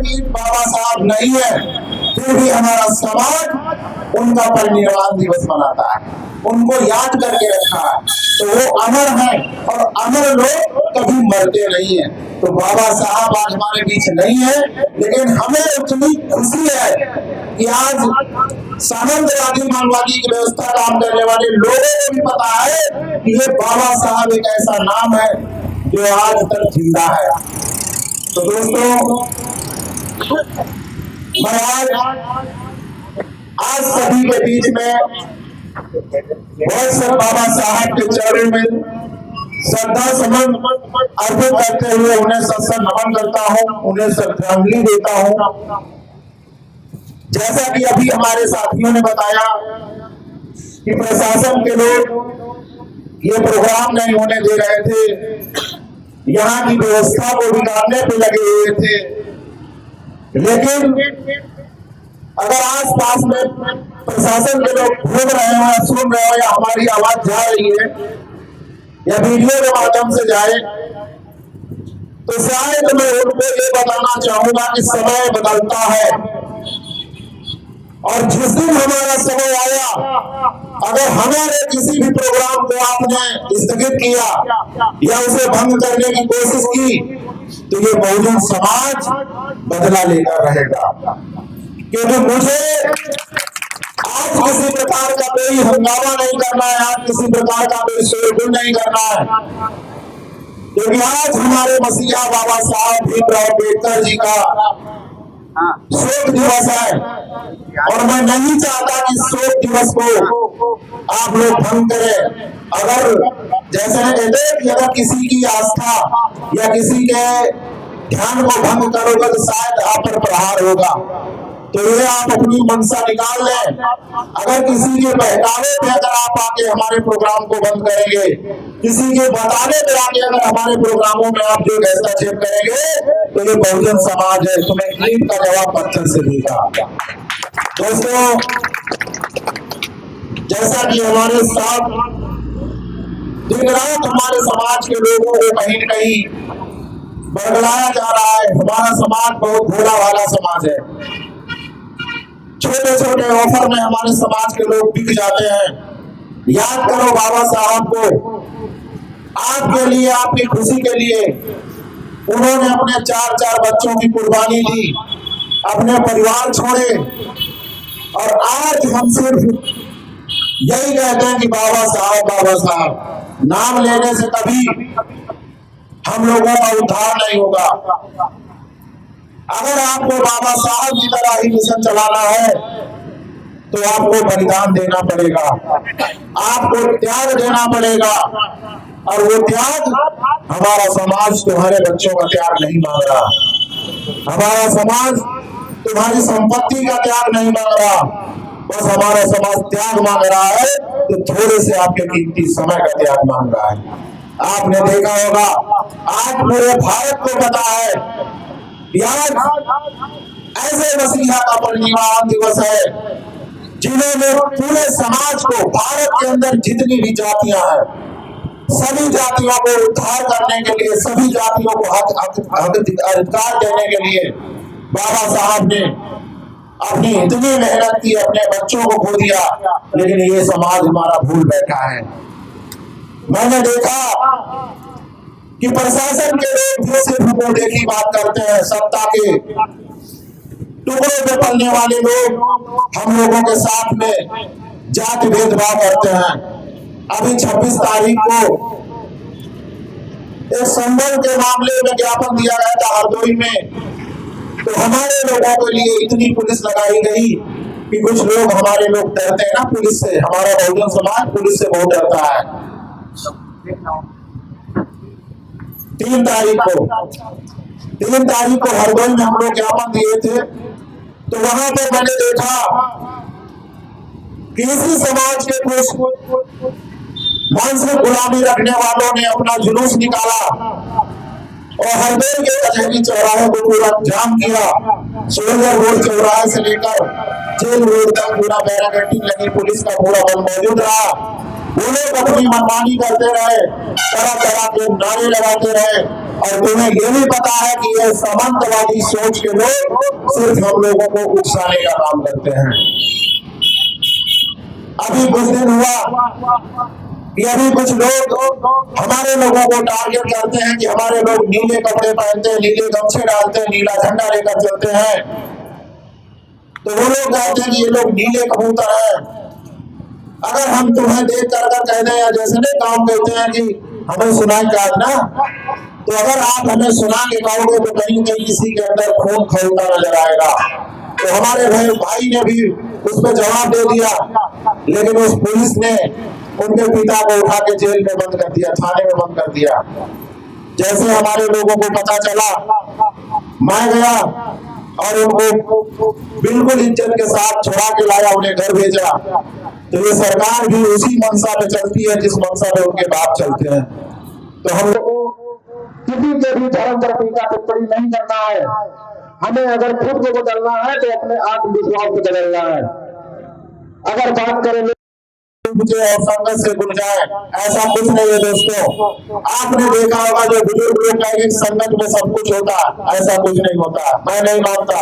बीच बाबा साहब नहीं है, फिर भी हमारा समाज उनका परिनिर्वाण दिवस मनाता है, उनको याद करके रखा है। तो वो अमर है और अमर लोग कभी मरते नहीं है। तो बाबा साहब आज हमारे बीच नहीं है, लेकिन हमें इतनी खुशी है कि आज सामंतवादी मानवादी की व्यवस्था काम करने वाले लोगों को भी पता है कि ये बाबा साहब एक ऐसा नाम है जो आज तक जिंदा है। तो दोस्तों, मैं आज सभी के बीच में बहुत से बाबा साहब के चरणों में श्रद्धा सुमन अर्पित करते हुए उन्हें सत्संग नमन करता हूँ, उन्हें श्रद्धांजलि देता हूँ। जैसा कि अभी हमारे साथियों ने बताया कि प्रशासन के लोग ये प्रोग्राम नहीं होने दे रहे थे, यहाँ की व्यवस्था को बिगाड़ने पे लगे हुए थे, लेकिन अगर आस पास में प्रशासन के लोग घूम रहे हो या सुन रहे हो या हमारी आवाज जा रही है या वीडियो के माध्यम से जाए, तो शायद मैं उनको ये बताना चाहूंगा कि समय बदलता है और जिस दिन हमारा समय आया, अगर हमारे किसी भी प्रोग्राम को आपने स्थगित किया या उसे भंग करने की कोशिश की, तो ये बहुजन समाज बदला लेकर रहेगा। क्योंकि मुझे आज किसी प्रकार का कोई हंगामा नहीं करना है, आज किसी प्रकार का कोई शोरगुल नहीं करना है, क्योंकि आज हमारे मसीहा बाबा साहब भीमराव अम्बेडकर जी का शोक दिवस है और मैं नहीं चाहता कि शोक दिवस को आप लोग भंग करें। अगर जैसे कहते हैं कि अगर किसी की आस्था या किसी के ध्यान को भंग करोगे तो शायद आप पर प्रहार होगा, तो ये आप अपनी मनसा निकाल लें। अगर किसी के बहकावे पे अगर आप आके हमारे प्रोग्राम को बंद करेंगे, किसी के बताने पे आके अगर हमारे प्रोग्रामों में आप जो हस्तक्षेप करेंगे, तो ये बहुजन समाज है तुम्हें ईंट का जवाब पत्थर से देगा। दोस्तों, जैसा कि हमारे साथ दिन रात हमारे समाज के लोगों को कहीं न कहीं बरगलाया जा रहा है, हमारा समाज बहुत भोला भाला समाज है। छोटे छोटे ऑफर में हमारे समाज के लोग बिक जाते हैं। याद करो बाबा साहब को, आपके लिए, आपकी खुशी के लिए उन्होंने अपने 4 बच्चों की कुर्बानी दी, अपने परिवार छोड़े, और आज हम सिर्फ यही कहते हैं कि बाबा साहब नाम लेने से कभी हम लोगों का उद्धार नहीं होगा। अगर आपको बाबा साहब की तरह ही मिशन चलाना है तो आपको बलिदान देना पड़ेगा, आपको त्याग देना पड़ेगा, और वो त्याग हमारा समाज तुम्हारे बच्चों का त्याग नहीं मांग रहा, हमारा समाज तुम्हारी संपत्ति का त्याग नहीं मांग रहा, बस हमारा समाज त्याग मांग रहा है तो थोड़े से आपके कीमती समय का त्याग मांग रहा है। आपने देखा होगा आज पूरे भारत को पता है आज ऐसे मसीहा का परिनिर्वाण दिवस है जिन्होंने पूरे समाज को, भारत के अंदर जितनी भी जातियां हैं, सभी जातियों को उद्धार करने के लिए, सभी जातियों को अधिकार देने के लिए बाबा साहब ने अपनी इतनी मेहनत की, अपने बच्चों को खो दिया, लेकिन ये समाज हमारा भूल बैठा है। मैंने देखा कि प्रशासन के लोग जो सिर्फ वो देखी बात करते हैं, सत्ता के टुकड़ों पे पलने वाले लोग हम लोगों के साथ में जाति भेदभाव करते हैं। अभी 26 तारीख को एक संबल के मामले में ज्ञापन दिया गया था हरदोई में, तो हमारे लोगों के लिए इतनी पुलिस लगाई गई कि कुछ लोग, हमारे लोग डरते हैं ना पुलिस से, हमारा बहुजन समाज पुलिस से बहुत डरता है। 3 तारीख को हरदोई में हम लोग ज्ञापन दिए थे, तो वहां पर मैंने देखा कि इसी समाज के कुछ वंश में गुलामी रखने वालों ने अपना जुलूस निकाला और हरदोई के कचहरी चौराहे को पूरा जाम किया। सोलर रोड चौराहे से लेकर जेल रोड तक पूरा बैरिकेडिंग लगी, पुलिस का पूरा बल मौजूद रहा। वो लोग अपनी मनमानी करते रहे, तरह तरह के नारे लगाते रहे, और तुम्हें ये भी पता है कि ये सामंतवादी सोच के लोग सिर्फ हम लोगों को उकसाने का काम करते हैं। अभी कुछ दिन हुआ कि अभी कुछ लोग हमारे लोगों को टारगेट करते हैं कि हमारे लोग नीले कपड़े पहनते हैं, नीले गमछे डालते हैं, नीला झंडा लेकर चलते हैं, तो वो लोग कहते हैं कि ये लोग नीले कबूतर हैं। अगर हम तुम्हें देख कर कह दें या जैसे नहीं काम कहते हैं कि हमें सुनाई का ना, तो अगर आप हमें सुना के कहोगे तो कहीं कहीं किसी के अंदर खून खौलता नजर आएगा। तो हमारे भाई ने भी उस पर जवाब दे दिया, लेकिन उस पुलिस ने उनके पिता को उठा के जेल में बंद कर दिया, थाने में बंद कर दिया। जैसे हमारे लोगों को पता चला, मैं गया और उनको बिल्कुल इज्जत के साथ छुड़ा के लाया, उन्हें घर भेजा। तो ये सरकार भी उसी मंशा पे चलती है जिस मंशा पे उनके बाप चलते हैं। तो हम लोग किसी के भी धर्म पर टीका टिप्पणी नहीं करना है। हमें अगर खुद को बदलना है तो अपने आत्मविश्वास को बदलना है। अगर बात करें मुझे और संगत से भूल जाए, ऐसा कुछ नहीं है दोस्तों। आपने देखा होगा जो बुजुर्ग लोग कहेंगे संगत में सब कुछ होता, ऐसा कुछ नहीं होता, मैं नहीं मानता।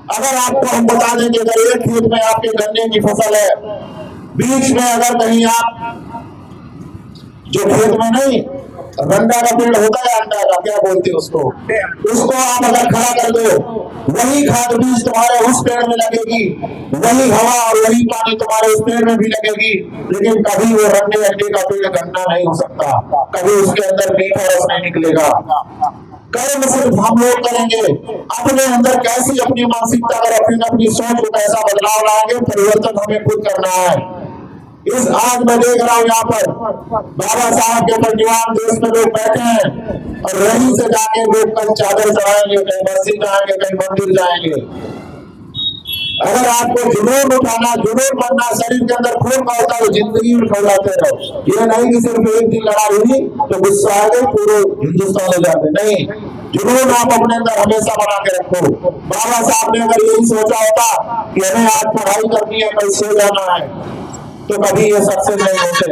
अगर आपको हम बता दें कि अगर एक खेत में आपके गन्ने की फसल है, बीच में अगर कहीं आप जो खेत में नहीं रंडा का पेड़ होता है, अंडा का क्या बोलते हैं उसको आप अगर खड़ा कर दो, वही खाद बीज तुम्हारे उस पेड़ में लगेगी, वही हवा और वही पानी तुम्हारे उस पेड़ में भी लगेगी, लेकिन कभी वो रंडे अंडे का पेड़ गन्ना नहीं हो सकता, कभी उसके अंदर मीठा रस नहीं निकलेगा। कर्म सिर्फ हम लोग करेंगे। अपने अंदर कैसी अपनी मानसिकता कर अपनी सोच को कैसा बदलाव लाएंगे, परिवर्तन हमें खुद करना है। इस आज मैं देख रहा हूँ यहाँ पर बाबा साहब के परिवार देश में लोग बैठे हैं और रही से जाके लोग कहीं चादर चढ़ाएंगे, कहीं मस्जिद जाएंगे, कहीं मंदिर जाएंगे। अगर आपको जुनून उठाना, जुनून बनना, शरीर के अंदर खून का होता है तो जिंदगी में फैलाते रहो। ये नहीं कि सिर्फ एक दिन लड़ाई हुई तो गुस्सा आ गए पूरे हिंदुस्तान हो जाते, नहीं। जुनून आप अपने अंदर हमेशा बना के रखो। बाबा साहब ने अगर यही सोचा होता कि हमें आज पढ़ाई करनी है, कल सो जाना है, तो कभी ये सक्सेस नहीं होते।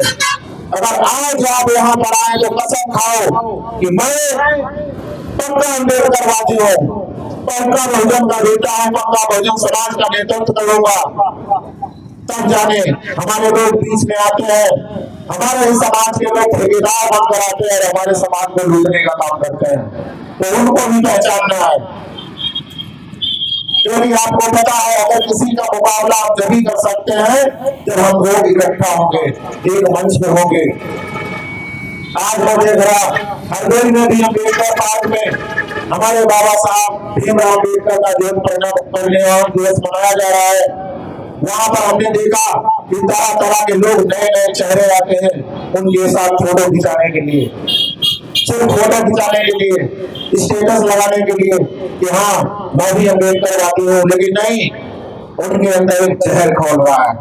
अगर आज आप यहाँ पर आए तो कसम खाओ कि मैं पक्का अम्बेडकरवादी हूँ, पक्का बहुजन का बेटा हूँ, पक्का बहुजन समाज का नेतृत्व करूंगा। तब जाने हमारे लोग बीच में आते हैं, हमारे ही समाज के लोग ठेकेदार बनकर आते हैं और हमारे समाज को लूटने का काम करते हैं, तो उनको भी पहचानना है। क्योंकि आपको पता है अगर किसी का मुकाबला आप जब ही कर सकते हैं जब हम लोग इकट्ठा होंगे, एक मंच पे होंगे। आज मैं देख रहा हरदोई में भी अम्बेडकर पार्क में हमारे बाबा साहब भीमराव अम्बेडकर का जन्म परिनिर्वाण दिवस मनाया जा रहा है। वहां पर हमने देखा कि तरह तरह के लोग नए नए चेहरे आते हैं उनके साथ फोटो खिंचाने के लिए, सिर्फ फोटो खिंचाने के लिए, स्टेटस लगाने के लिए कि हाँ मैं भी अम्बेडकरवादी हूँ, लेकिन नहीं, उनके अंदर एक जहर खोल रहा है।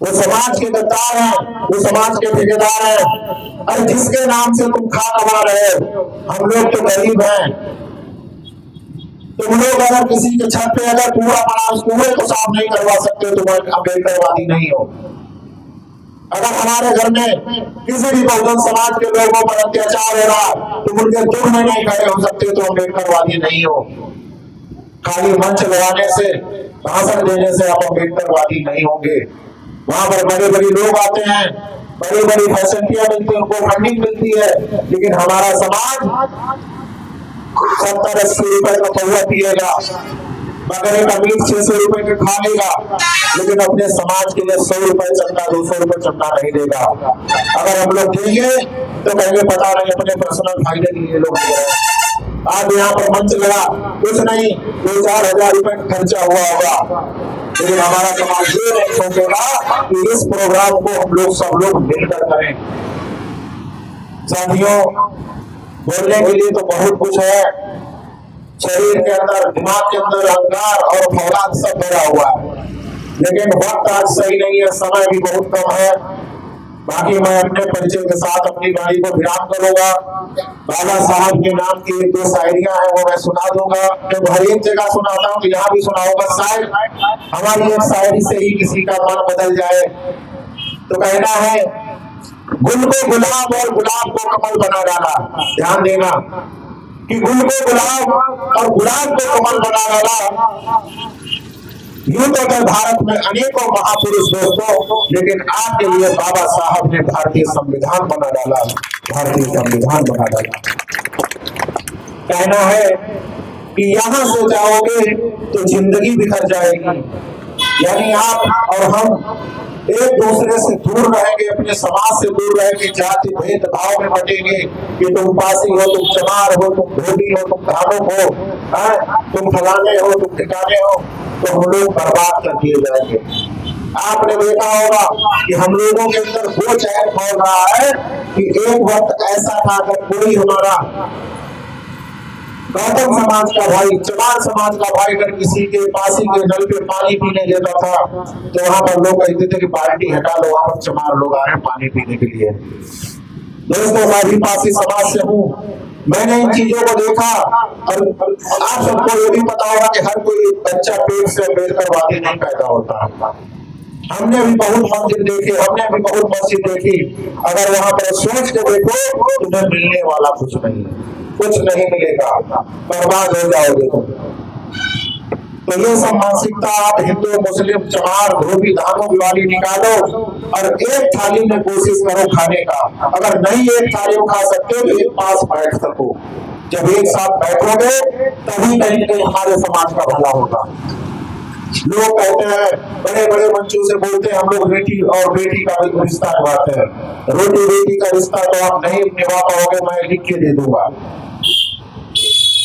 वो समाज के गद्दार हैं, वो समाज के ठेकेदार हैं। और जिसके नाम से तुम खा कमा रहे हो, हम लोग तो गरीब हैं। तुम लोग अगर किसी के छत पे अगर पूरा बना कुएं को साफ नहीं करवा सकते, तुम अम्बेडकरवादी नहीं हो। अगर हमारे घर में किसी भी बहुजन समाज के लोगों पर अत्याचार हो रहा तो उनके दुख में नहीं खड़े हो सकते, तो अम्बेडकरवादी नहीं हो। खाली मंच लगाने से, भाषण देने से आप अम्बेडकरवादी नहीं होंगे। वहां पर बड़े बड़े लोग आते हैं, बड़ी बड़ी फैसिलिटियां मिलती है, उनको फंडिंग मिलती है, लेकिन हमारा समाज 70-80 रुपए का पौवा पिएगा, बकरे का मीट 600 रुपए का खा लेगा, लेकिन अपने समाज के लिए 100 रुपए चंदा, 200 रुपए चंदा नहीं देगा। अगर हम लोग देंगे तो कहेंगे पता नहीं अपने पर्सनल फायदे के लिए लोग दे रहे हैं। आज यहाँ पर मंच लगा, कुछ नहीं 2-4 हजार रुपए खर्चा हुआ होगा, लेकिन हमारा समाज ये नहीं सोचेगा कि इस प्रोग्राम को हम लोग सब लोग मिलकर करें। साथियों, बोलने के लिए तो बहुत कुछ है, शरीर के अंदर, दिमाग के अंदर अहंकार और फौलाद सब भरा हुआ है, लेकिन वक्त आज सही नहीं है, समय भी बहुत कम है। बाकी मैं अपने परिचय के साथ अपनी वाणी को विराम करूंगा। बाबा साहब के नाम की 1-2 शायरियां हैं वो मैं सुना दूंगा, तो हर एक जगह सुनाता हूँ, तो यहाँ भी सुनाऊंगा। शायद हमारी एक शायरी से ही किसी का मन बदल जाए। तो कहना है, गुल को गुलाब और गुलाब को कमल बना डाला। ध्यान देना कि गुल को गुलाब और गुलाब को कमल बना डाला। यूं तो भारत में अनेकों महापुरुष दोस्तों, लेकिन आपके लिए बाबा साहब ने भारतीय संविधान बना डाला। भारतीय संविधान बना डाला। कहना है कि यहां से जाओगे तो जिंदगी बिखर जाएगी। यानी आप और हम एक दूसरे से दूर रहेंगे, अपने समाज से दूर रहेंगे, जाति भेदभाव में बटेंगे कि तुम पासी हो, तुम चमार हो, तुम धोबी हो, तुम धानुक हो, तुम फलाने हो, तुम ठिकाने हो, तो हम लोग बर्बाद कर दिए जाएंगे। आपने देखा होगा कि हम लोगों के अंदर वो चैन खोल रहा है कि एक वक्त ऐसा था अगर कोई हमारा गौतम समाज का भाई, चमार समाज का भाई अगर किसी के पासी के नल पे पानी पीने देता था तो वहां पर लोग कहते थे कि बाल्टी हटा लो, वहां पर चमार लोग आए पानी पीने के लिए। दोस्तों, मैं भी पासी समाज से हूँ, मैंने इन चीजों को देखा। और आप सबको ये भी पता होगा कि हर कोई बच्चा पेट से अम्बेडकरवादी नहीं पैदा होता। हमने भी बहुत मंदिर देखे, हमने भी बहुत मस्जिद देखी। अगर वहां पर सोच के देखो तो तुम्हें मिलने वाला कुछ नहीं, कुछ नहीं मिलेगा, बर्बाद हो जाओगे तुम। तो ये सब मानसिकता आप हिंदू, मुस्लिम, चमार, धोबी, धानुक वाली निकालो और एक थाली में कोशिश करो खाने का। अगर नहीं एक थाली में खा सकते तो एक पास बैठ सको। जब एक साथ बैठोगे तभी कहीं कहीं हमारे समाज का भला होगा। लोग कहते हैं, बड़े बड़े मंचों से बोलते हैं, हम लोग बेटी और बेटी का रिश्ता निभाते हैं। रोटी बेटी का रिश्ता तो आप नहीं निभा पाओगे, मैं लिख के दे दूंगा।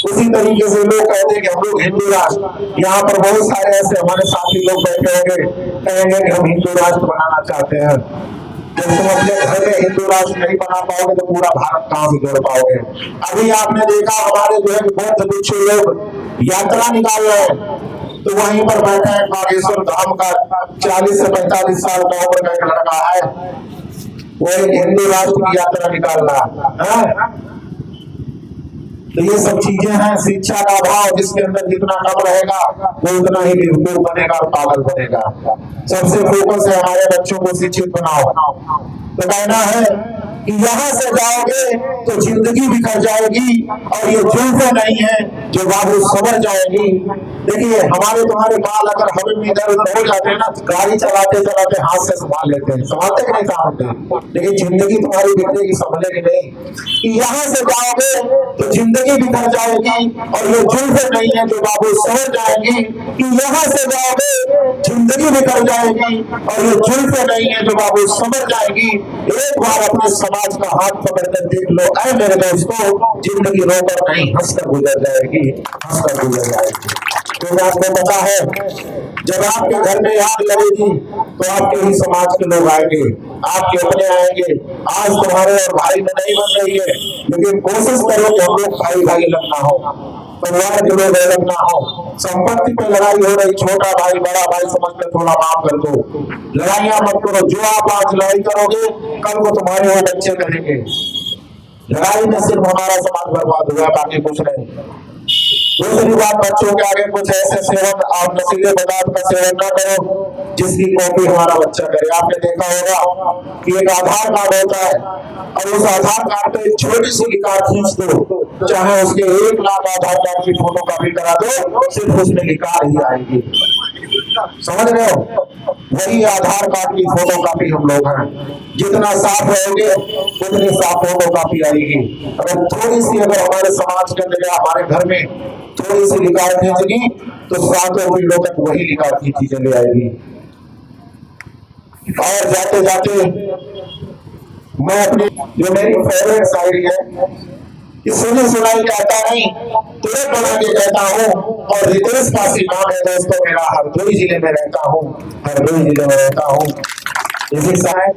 उसी तरीके से लोग कहते हैं कि हम लोग हिंदू राष्ट्र, यहाँ पर बहुत सारे ऐसे हमारे साथी लोग बैठे होंगे, कहेंगे कि हम हिंदू राष्ट्र बनाना चाहते हैं। जब तुम अपने घर में हिंदू राष्ट्र नहीं बना पाओगे तो पूरा भारत कहां से जोड़ पाओगे। अभी आपने देखा हमारे जो है बौद्ध भिक्षु लोग यात्रा निकाल रहे हैं, तो वहीं पर बैठा है बागेश्वर धाम का 40 से 45 साल का उम्र का एक लड़का है, वो एक हिंदू राष्ट्र की यात्रा निकाल रहा है। तो ये सब चीजें हैं, शिक्षा का अभाव, जिसके अंदर जितना कम रहेगा वो उतना ही बेवकूफ बनेगा और पागल बनेगा। सबसे फोकस है हमारे बच्चों को शिक्षित बनाओ। तो कहना है कि यहाँ से जाओगे तो जिंदगी बिखर जाएगी और ये जुल्फे नहीं है जो बाबू समझ जाएगी। देखिए, हमारे तुम्हारे बाल अगर हमें में इधर उधर हो जाते हैं ना, गाड़ी चलाते चलाते हाथ से संभाल लेते हैं, संभालते कि नहीं संभालते, लेकिन जिंदगी तुम्हारी बिखरेगी, संभलेगी नहीं। कि यहाँ से जाओगे तो जिंदगी बिखर जाएगी और ये जुल्फे नहीं है जो बाबू समझ जाएगी। कि यहाँ से जाओगे जिंदगी बिखर जाएगी और ये जुल्फे नहीं है जो बाबू समझ जाएगी। एक बार अपने समाज का हाथ पकड़कर देख लो, ऐ मेरे दोस्तों, जिंदगी रोकर नहीं हंसकर गुजर जाएगी, हंसकर गुजर जाएगी। तो आपको पता है, जब आपके घर में आग लगेगी तो आपके ही समाज के लोग आएंगे, आपके अपने आएंगे। आज तुम्हारे और भाई में नहीं बन रही है, लेकिन कोशिश करो कि हम लोग भाई भाई लगना हो, परिवार के लोग अलग ना हो। संपत्ति पे लड़ाई हो रही, छोटा भाई बड़ा भाई समझ कर थोड़ा माफ कर दो, लड़ाइयां मत करो। जो आप आज लड़ाई करोगे कल को तुम्हारे वो बच्चे करेंगे। लड़ाई में सिर्फ हमारा समाज बर्बाद हुआ, बाकी कुछ नहीं। दूसरी बात, बच्चों के आगे कुछ ऐसे सेवन, आप नशीले पदार्थ का सेवन न करो जिसकी कॉपी हमारा बच्चा करे। आपने देखा होगा कि एक आधार कार्ड होता है और उस आधार कार्ड पे छोटी सी लिकार खींच दो, चाहे उसके 1 लाख आधार कार्ड की फोटो कॉपी करा दो, सिर्फ उसमें लिकार ही आएगी। समझ रहे हो? वही आधार कार्ड की फोटो कॉपी हम लोग हैं। जितना साफ रहोगे उतनी साफ फोटो कॉपी आएगी। अगर थोड़ी सी, अगर हमारे समाज के अंदर या हमारे घर में थोड़ी सी लिकार खींचेगी तो 7 पीढ़ियों तक वही लिकार खींची चली आएगी। और जाते जाते मैं अपनी जो मेरी फेवरेट शायरी है, सुनी सुनाई कहता नहीं, तुरंत बना के कहता हूँ। और रितेश पासी नाम है दोस्तों मेरा, हरदोई जिले में रहता हूँ, हरदोई जिले में रहता हूँ। इसी सहायक